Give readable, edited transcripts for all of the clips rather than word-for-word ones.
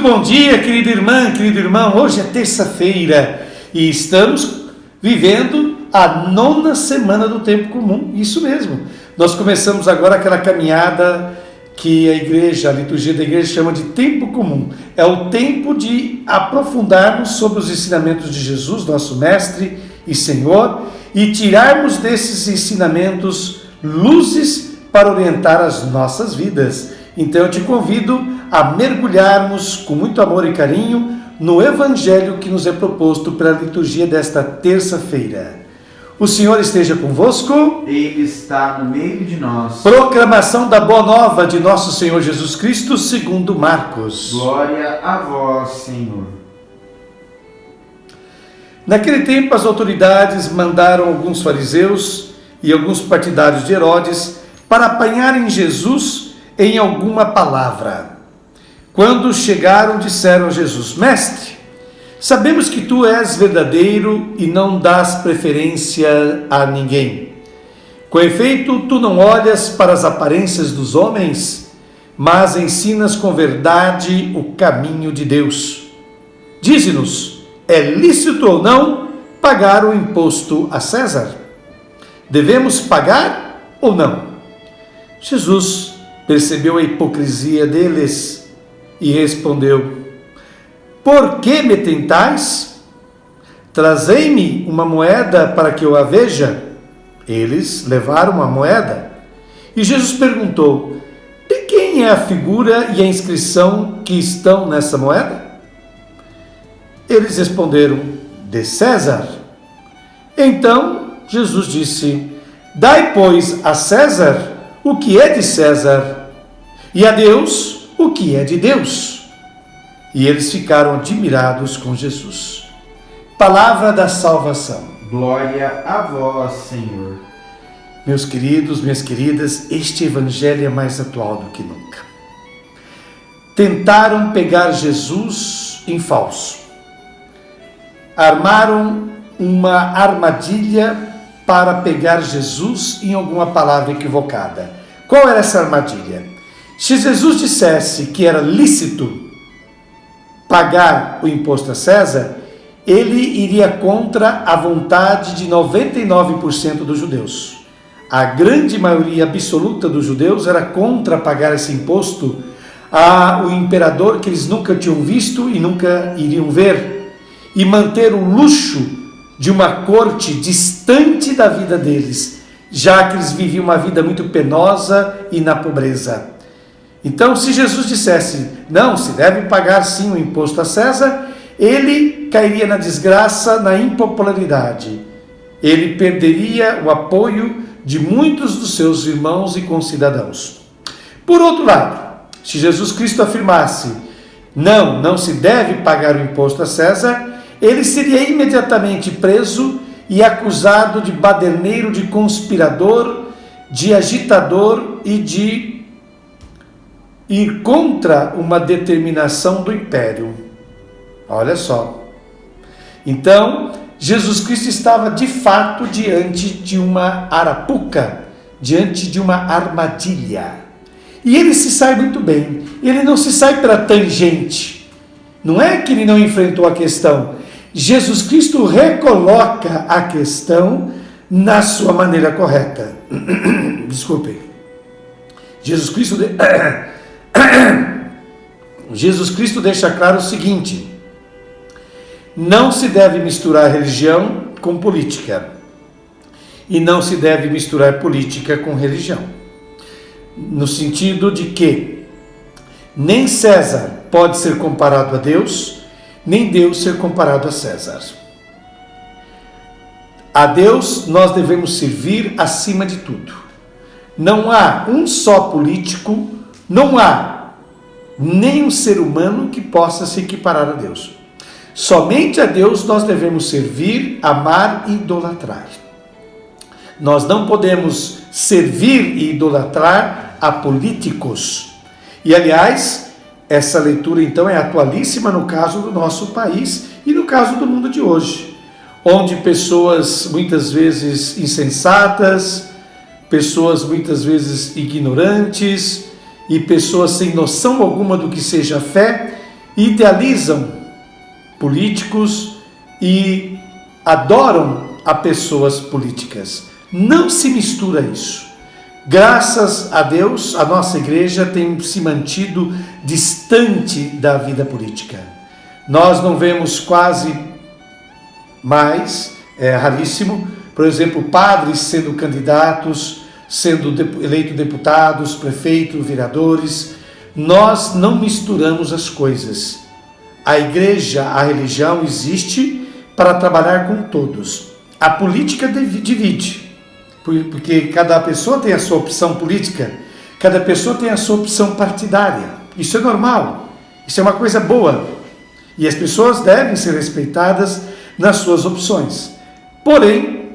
bom dia, querida irmã, querido irmão. Hoje é terça-feira e estamos vivendo a 9ª semana do tempo comum. Isso mesmo. Nós começamos agora aquela caminhada que a liturgia da igreja chama de tempo comum. É o tempo de aprofundarmos sobre os ensinamentos de Jesus, nosso Mestre e Senhor, e tirarmos desses ensinamentos luzes para orientar as nossas vidas. Então eu te convido a mergulharmos com muito amor e carinho no Evangelho que nos é proposto pela liturgia desta terça-feira. O Senhor esteja convosco. Ele está no meio de nós. Proclamação da Boa Nova de nosso Senhor Jesus Cristo segundo Marcos. Glória a vós, Senhor. Naquele tempo as autoridades mandaram alguns fariseus e alguns partidários de Herodes para apanharem Jesus em alguma palavra. Quando chegaram, disseram a Jesus: Mestre, sabemos que tu és verdadeiro e não dás preferência a ninguém. Com efeito, tu não olhas para as aparências dos homens, mas ensinas com verdade o caminho de Deus. Dize-nos, é lícito ou não pagar o imposto a César? Devemos pagar ou não? Jesus percebeu a hipocrisia deles e respondeu: Por que me tentais? Trazei-me uma moeda para que eu a veja. Eles levaram uma moeda. E Jesus perguntou: De quem é a figura e a inscrição que estão nessa moeda? Eles responderam: De César. Então Jesus disse: Dai, pois, a César o que é de César, e a Deus o que é de Deus. E eles ficaram admirados com Jesus. Palavra da salvação. Glória a vós, Senhor. Meus queridos, minhas queridas, este evangelho é mais atual do que nunca. Tentaram pegar Jesus em falso. Armaram uma armadilha para pegar Jesus em alguma palavra equivocada. Qual era essa armadilha? Se Jesus dissesse que era lícito pagar o imposto a César, ele iria contra a vontade de 99% dos judeus. A grande maioria absoluta dos judeus era contra pagar esse imposto ao imperador que eles nunca tinham visto e nunca iriam ver, e manter o luxo de uma corte distante da vida deles, já que eles viviam uma vida muito penosa e na pobreza. Então, se Jesus dissesse, não, se deve pagar sim o imposto a César, ele cairia na desgraça, na impopularidade. Ele perderia o apoio de muitos dos seus irmãos e concidadãos. Por outro lado, se Jesus Cristo afirmasse, não se deve pagar o imposto a César, ele seria imediatamente preso e acusado de baderneiro, de conspirador, de agitador e de ir contra uma determinação do império. Olha só. Então, Jesus Cristo estava de fato diante de uma arapuca, diante de uma armadilha. E ele se sai muito bem. Ele não se sai pela tangente. Não é que ele não enfrentou a questão. Jesus Cristo recoloca a questão na sua maneira correta. Desculpe. Jesus Cristo deixa claro o seguinte: não se deve misturar religião com política. E não se deve misturar política com religião. No sentido de que nem César pode ser comparado a Deus, nem Deus ser comparado a César. A Deus nós devemos servir acima de tudo. Não há um só político, não há nenhum ser humano que possa se equiparar a Deus. Somente a Deus nós devemos servir, amar e idolatrar. Nós não podemos servir e idolatrar a políticos. E aliás, essa leitura, então, é atualíssima no caso do nosso país e no caso do mundo de hoje, onde pessoas muitas vezes insensatas, pessoas muitas vezes ignorantes e pessoas sem noção alguma do que seja fé, idealizam políticos e adoram a pessoas políticas. Não se mistura isso. Graças a Deus, a nossa igreja tem se mantido distante da vida política. Nós não vemos quase mais, é raríssimo, por exemplo, padres sendo candidatos, sendo eleitos deputados, prefeitos, vereadores. Nós não misturamos as coisas. A igreja, a religião existe para trabalhar com todos. A política divide, porque cada pessoa tem a sua opção política, cada pessoa tem a sua opção partidária. Isso é normal, isso é uma coisa boa. E as pessoas devem ser respeitadas nas suas opções. Porém,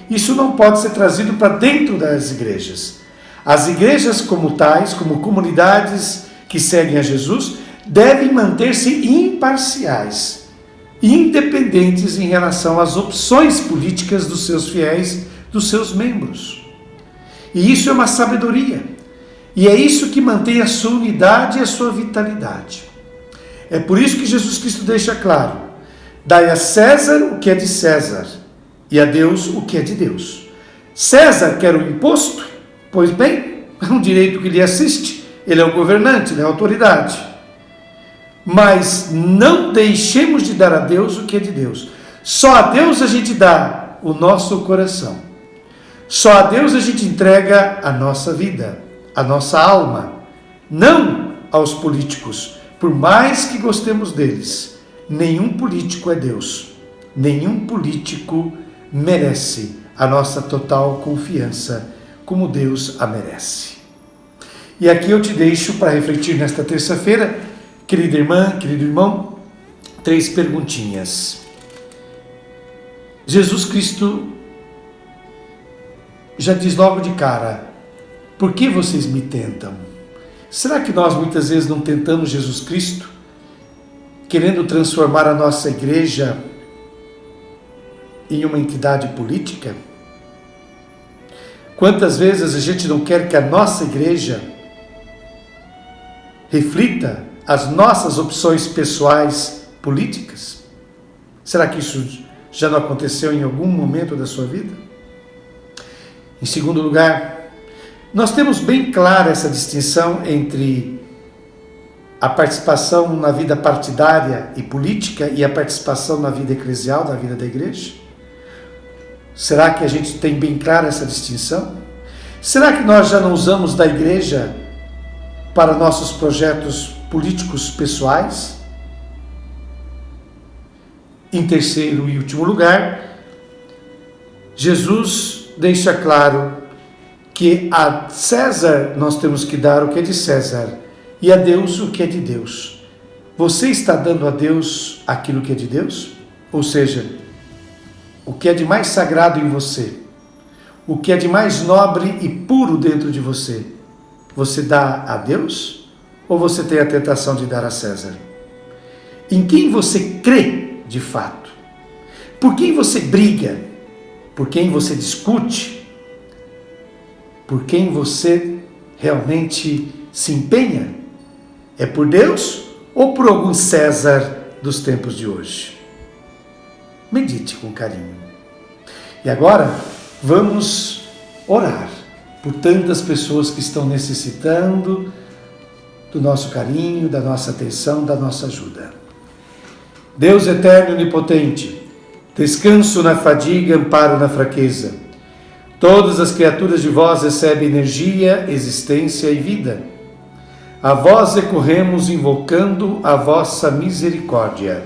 isso não pode ser trazido para dentro das igrejas. As igrejas como tais, como comunidades que seguem a Jesus, devem manter-se imparciais, independentes em relação às opções políticas dos seus fiéis, dos seus membros. E isso é uma sabedoria. E é isso que mantém a sua unidade e a sua vitalidade. É por isso que Jesus Cristo deixa claro: dai a César o que é de César e a Deus o que é de Deus. César quer o imposto? Pois bem, é um direito que lhe assiste. Ele é o governante, ele é a autoridade. Mas não deixemos de dar a Deus o que é de Deus. Só a Deus a gente dá o nosso coração. Só a Deus a gente entrega a nossa vida, a nossa alma. Não aos políticos, por mais que gostemos deles. Nenhum político é Deus. Nenhum político merece a nossa total confiança como Deus a merece. E aqui eu te deixo para refletir nesta terça-feira, querida irmã, querido irmão, 3 perguntinhas. Jesus Cristo já diz logo de cara: por que vocês me tentam? Será que nós muitas vezes não tentamos Jesus Cristo, querendo transformar a nossa igreja em uma entidade política? Quantas vezes a gente não quer que a nossa igreja reflita as nossas opções pessoais políticas? Será que isso já não aconteceu em algum momento da sua vida? Em segundo lugar, nós temos bem clara essa distinção entre a participação na vida partidária e política e a participação na vida eclesial, na vida da igreja? Será que a gente tem bem clara essa distinção? Será que nós já não usamos da igreja para nossos projetos políticos pessoais? Em terceiro e último lugar, Jesus deixa claro que a César nós temos que dar o que é de César e a Deus o que é de Deus. Você está dando a Deus aquilo que é de Deus? Ou seja, o que é de mais sagrado em você, o que é de mais nobre e puro dentro de você, você dá a Deus ou você tem a tentação de dar a César? Em quem você crê de fato? Por quem você briga? Por quem você discute? Por quem você realmente se empenha? É por Deus ou por algum César dos tempos de hoje? Medite com carinho. E agora, vamos orar por tantas pessoas que estão necessitando do nosso carinho, da nossa atenção, da nossa ajuda. Deus eterno e onipotente, descanso na fadiga, amparo na fraqueza. Todas as criaturas de vós recebem energia, existência e vida. A vós recorremos invocando a vossa misericórdia,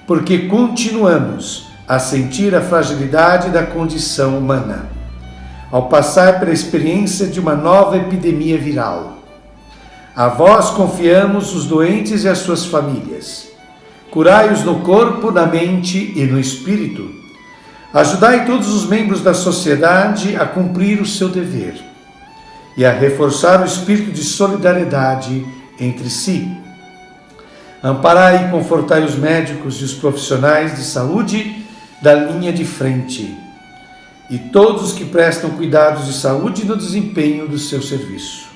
porque continuamos a sentir a fragilidade da condição humana, ao passar pela experiência de uma nova epidemia viral. A vós confiamos os doentes e as suas famílias. Curai-os no corpo, na mente e no espírito. Ajudai todos os membros da sociedade a cumprir o seu dever e a reforçar o espírito de solidariedade entre si. Amparai e confortai os médicos e os profissionais de saúde da linha de frente e todos os que prestam cuidados de saúde no desempenho do seu serviço.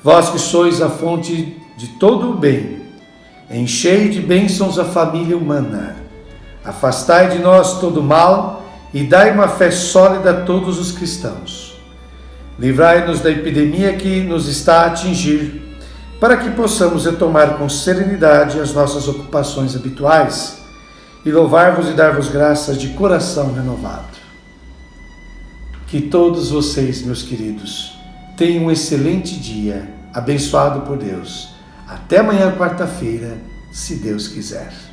Vós que sois a fonte de todo o bem, Enchei de bênçãos a família humana. Afastai de nós todo mal e dai uma fé sólida a todos os cristãos. Livrai-nos da epidemia que nos está a atingir, para que possamos retomar com serenidade as nossas ocupações habituais e louvar-vos e dar-vos graças de coração renovado. Que todos vocês, meus queridos, tenham um excelente dia, abençoado por Deus. Até amanhã, quarta-feira, se Deus quiser.